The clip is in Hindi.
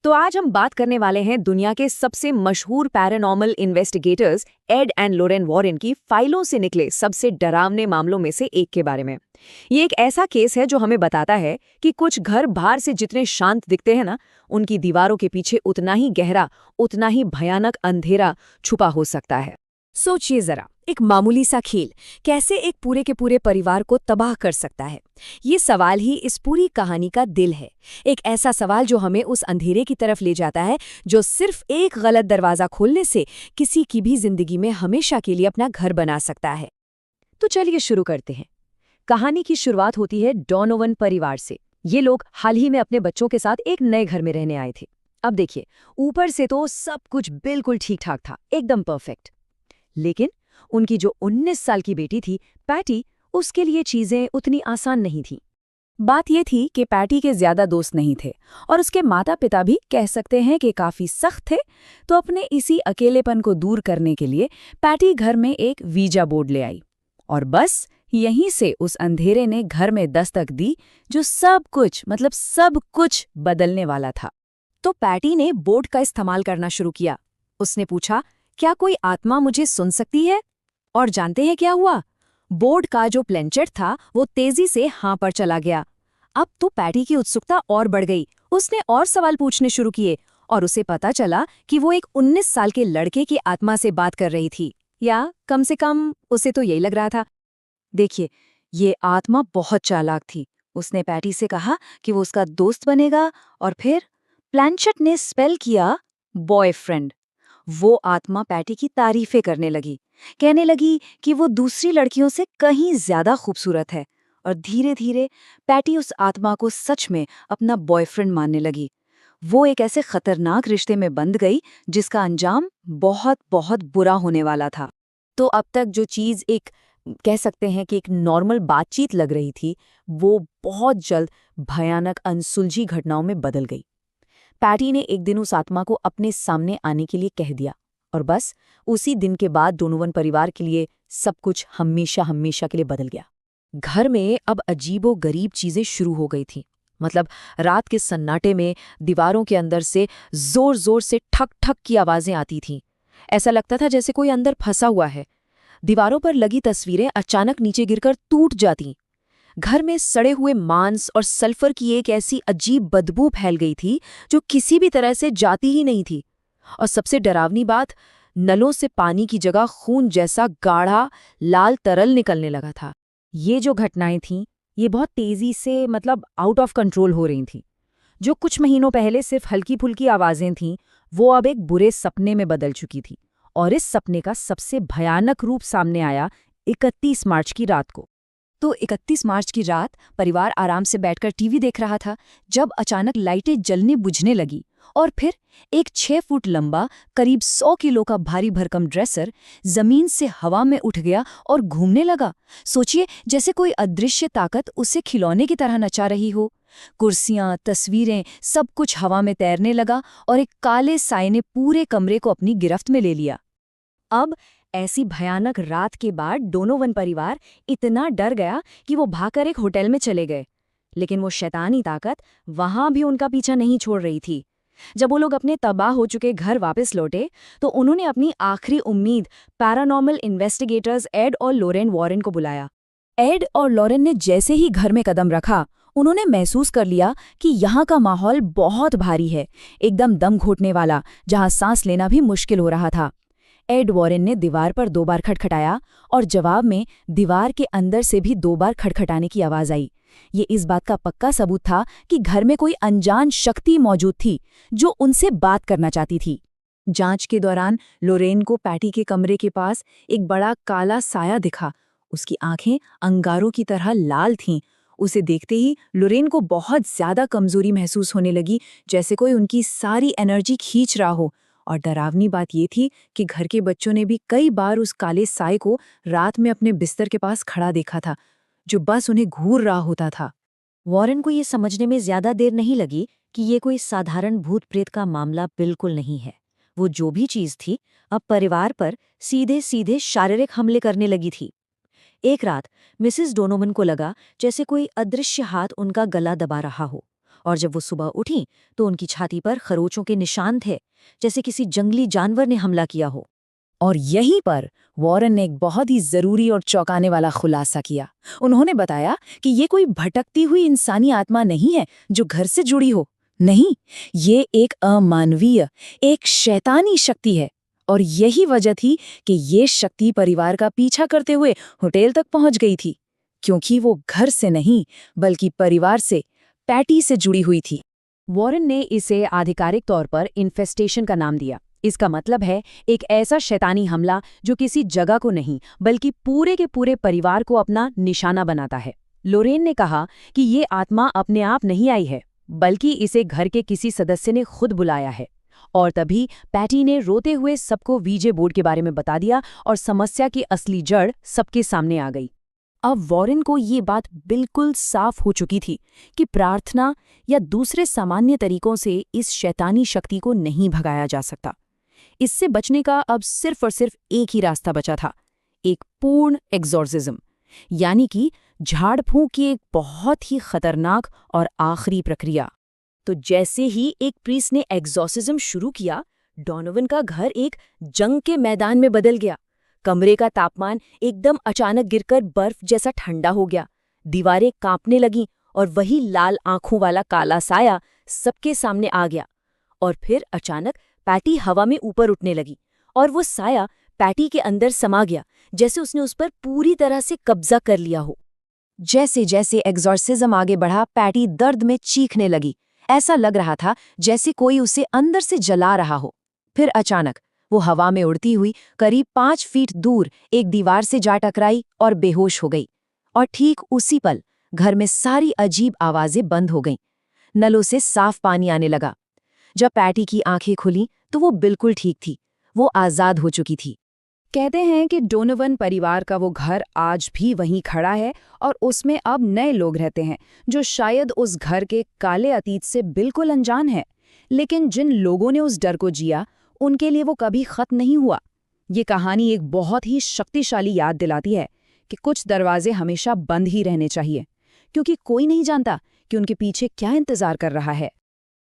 तो आज हम बात करने वाले हैं दुनिया के सबसे मशहूर paranormal investigators Ed and Lorraine Warren की फाइलों से निकले सबसे डरावने मामलों में से एक के बारे में। ये एक ऐसा केस है जो हमें बताता है कि कुछ घर बाहर से जितने शांत दिखते हैं ना, उनकी दीवारों के पीछे उतना ही गहरा, उतना ही भयानक अंधेरा छुपा हो सकता है। सोचिए जरा, एक मामूली सा खेल कैसे एक पूरे के पूरे परिवार को तबाह कर सकता है। ये सवाल ही इस पूरी कहानी का दिल है। एक ऐसा सवाल जो हमें उस अंधेरे की तरफ ले जाता है जो सिर्फ एक गलत दरवाजा खोलने से किसी की भी जिंदगी में हमेशा के लिए अपना घर बना सकता है। तो चलिए शुरू करते हैं। कहानी की शुरुआत होती है डोनोवन परिवार से। ये लोग हाल ही में अपने बच्चों के साथ एक नए घर में रहने आए थे। अब देखिए, ऊपर से तो सब कुछ बिल्कुल ठीक ठाक था, एकदम परफेक्ट। लेकिन उनकी जो 19 साल की बेटी थी पैटी, उसके लिए चीजें उतनी आसान नहीं थीं। बात यह थी कि पैटी के ज्यादा दोस्त नहीं थे और उसके माता पिता भी कह सकते हैं कि काफी सख्त थे। तो अपने इसी अकेलेपन को दूर करने के लिए पैटी घर में एक वीजा बोर्ड ले आई और बस यहीं से उस अंधेरे ने घर में दस्तक दी जो सब कुछ बदलने वाला था। तो पैटी ने बोर्ड का इस्तेमाल करना शुरू किया। उसने पूछा, क्या कोई आत्मा मुझे सुन सकती है? और जानते हैं क्या हुआ? बोर्ड का जो प्लेंचेट था वो तेजी से हाँ पर चला गया। अब तो पैटी की उत्सुकता और बढ़ गई। उसने और सवाल पूछने शुरू किए और उसे पता चला कि वो एक 19 साल के लड़के की आत्मा से बात कर रही थी, या कम से कम उसे तो यही लग रहा था। देखिए, ये आत्मा बहुत चालाक थी। उसने पैटी से कहा कि वो उसका दोस्त बनेगा और फिर प्लेंचेट ने स्पेल किया बॉयफ्रेंड। वो आत्मा पैटी की तारीफें करने लगी, कहने लगी कि वो दूसरी लड़कियों से कहीं ज्यादा खूबसूरत है, और धीरे धीरे पैटी उस आत्मा को सच में अपना बॉयफ्रेंड मानने लगी। वो एक ऐसे खतरनाक रिश्ते में बंध गई जिसका अंजाम बहुत बहुत बुरा होने वाला था। तो अब तक जो चीज़ एक कह सकते हैं कि एक नॉर्मल बातचीत लग रही थी, वो बहुत जल्द भयानक अनसुलझी घटनाओं में बदल गई। पैटी ने एक दिन उस आत्मा को अपने सामने आने के लिए कह दिया और बस उसी दिन के बाद डोनोवन परिवार के लिए सब कुछ हमेशा हमेशा के लिए बदल गया। घर में अब अजीबो गरीब चीजें शुरू हो गई थीं। मतलब रात के सन्नाटे में दीवारों के अंदर से जोर जोर से ठक ठक की आवाजें आती थीं। ऐसा लगता था जैसे कोई अंदर फंसा हुआ है। दीवारों पर लगी तस्वीरें अचानक नीचे गिरकर टूट जातीं। घर में सड़े हुए मांस और सल्फर की एक ऐसी अजीब बदबू फैल गई थी जो किसी भी तरह से जाती ही नहीं थी। और सबसे डरावनी बात, नलों से पानी की जगह खून जैसा गाढ़ा लाल तरल निकलने लगा था। ये जो घटनाएं थीं, ये बहुत तेजी से आउट ऑफ कंट्रोल हो रही थीं। जो कुछ महीनों पहले सिर्फ हल्की फुल्की आवाजें थीं, वो अब एक बुरे सपने में बदल चुकी थी। और इस सपने का सबसे भयानक रूप सामने आया 31 मार्च की रात को। तो 31 मार्च की रात परिवार आराम से बैठकर टीवी देख रहा था जब अचानक लाइटें जलने बुझने लगी और फिर एक 6 फुट लंबा, करीब 100 किलो का भारी भरकम ड्रेसर जमीन से हवा में उठ गया और घूमने लगा। सोचिए, जैसे कोई अदृश्य ताकत उसे खिलौने की तरह नचा रही हो। कुर्सियां, तस्वीरें, सब कुछ हवा में तैरने लगा और एक काले साए ने पूरे कमरे को अपनी गिरफ्त में ले लिया। अब ऐसी भयानक रात के बाद डोनोवन परिवार इतना डर गया कि वो भागकर एक होटल में चले गए। लेकिन वो शैतानी ताकत वहां भी उनका पीछा नहीं छोड़ रही थी। जब वो लोग अपने तबाह हो चुके घर वापस लौटे तो उन्होंने अपनी आखिरी उम्मीद पैरानॉर्मल इन्वेस्टिगेटर्स एड और लोरेन वॉरेन को बुलाया। एड और लॉरेन ने जैसे ही घर में कदम रखा, उन्होंने महसूस कर लिया कि यहाँ का माहौल बहुत भारी है, एकदम दम घोटने वाला, जहाँ सांस लेना भी मुश्किल हो रहा था। एड वॉरेन ने दीवार पर 2 बार खटखटाया और जवाब में दीवार के अंदर से भी 2 बार खटखटाने की आवाज आई। ये इस बात का पक्का सबूत था कि घर में कोई अनजान शक्ति मौजूद थी जो उनसे बात करना चाहती थी। जांच के दौरान लोरेन को पैटी के कमरे के पास एक बड़ा काला साया दिखा। उसकी आंखें अंगारों की तरह लाल थीं। उसे देखते ही लोरेन को बहुत ज्यादा कमजोरी महसूस होने लगी, जैसे कोई उनकी सारी एनर्जी खींच रहा हो। और डरावनी बात ये थी कि घर के बच्चों ने भी कई बार उस काले साए को रात में अपने बिस्तर के पास खड़ा देखा था, जो बस उन्हें घूर रहा होता था। वॉरेन को ये समझने में ज्यादा देर नहीं लगी कि ये कोई साधारण भूत प्रेत का मामला बिल्कुल नहीं है। वो जो भी चीज थी, अब परिवार पर सीधे सीधे शारीरिक हमले करने लगी थी। एक रात मिसेस डोनोवन को लगा जैसे कोई अदृश्य हाथ उनका गला दबा रहा हो, और जब वो सुबह उठी तो उनकी छाती पर खरोचों के निशान थे, जैसे किसी जंगली जानवर ने हमला किया हो। और यहीं पर वॉरेन ने एक बहुत ही जरूरी और चौंकाने वाला खुलासा किया। उन्होंने बताया कि ये कोई भटकती हुई इंसानी आत्मा नहीं है जो घर से जुड़ी हो। नहीं, ये एक अमानवीय, एक शैतानी शक्ति है। और यही वजह थी कि ये शक्ति परिवार का पीछा करते हुए होटल तक पहुंच गई थी, क्योंकि वो घर से नहीं बल्कि परिवार से, पैटी से जुड़ी हुई थी। वॉरेन ने इसे आधिकारिक तौर पर इन्फेस्टेशन का नाम दिया। इसका मतलब है एक ऐसा शैतानी हमला जो किसी जगह को नहीं बल्कि पूरे के पूरे परिवार को अपना निशाना बनाता है। लोरेन ने कहा कि ये आत्मा अपने आप नहीं आई है, बल्कि इसे घर के किसी सदस्य ने खुद बुलाया है। और तभी पैटी ने रोते हुए सबको वीजे बोर्ड के बारे में बता दिया और समस्या की असली जड़ सबके सामने आ गई। अब वॉरेन को ये बात बिल्कुल साफ हो चुकी थी कि प्रार्थना या दूसरे सामान्य तरीकों से इस शैतानी शक्ति को नहीं भगाया जा सकता। इससे बचने का अब सिर्फ और सिर्फ एक ही रास्ता बचा था, एक पूर्ण एक्सॉर्सिज्म, यानी कि झाड़ फूंक की एक बहुत ही खतरनाक और आखिरी प्रक्रिया। तो जैसे ही एक प्रीस्ट ने एक्सॉर्सिज्म शुरू किया, डोनोवन का घर एक जंग के मैदान में बदल गया। कमरे का तापमान एकदम अचानक गिरकर बर्फ जैसा ठंडा हो गया, दीवारें कांपने लगीं और वही लाल आंखों वाला काला साया सबके सामने आ गया। और फिर अचानक पैटी हवा में ऊपर उठने लगी और वो साया पैटी के अंदर समा गया, जैसे उसने उस पर पूरी तरह से कब्जा कर लिया हो। जैसे जैसे एक्सॉर्सिज्म आगे बढ़ा, पैटी दर्द में चीखने लगी। ऐसा लग रहा था जैसे कोई उसे अंदर से जला रहा हो। फिर अचानक वो हवा में उड़ती हुई करीब 5 फीट दूर एक दीवार से जा टकराई और बेहोश हो गई। और ठीक उसी पल घर में सारी अजीब आवाजें बंद हो गईं। नलों से साफ पानी आने लगा। जब पैटी की आंखें खुली तो वो बिल्कुल ठीक थी, वो आजाद हो चुकी थी। कहते हैं कि डोनोवन परिवार का वो घर आज भी वहीं खड़ा है और उसमें अब नए लोग रहते हैं जो शायद उस घर के काले अतीत से बिल्कुल अनजान है। लेकिन जिन लोगों ने उस डर को जिया, उनके लिए वो कभी खत्म नहीं हुआ। ये कहानी एक बहुत ही शक्तिशाली याद दिलाती है कि कुछ दरवाजे हमेशा बंद ही रहने चाहिए, क्योंकि कोई नहीं जानता कि उनके पीछे क्या इंतजार कर रहा है।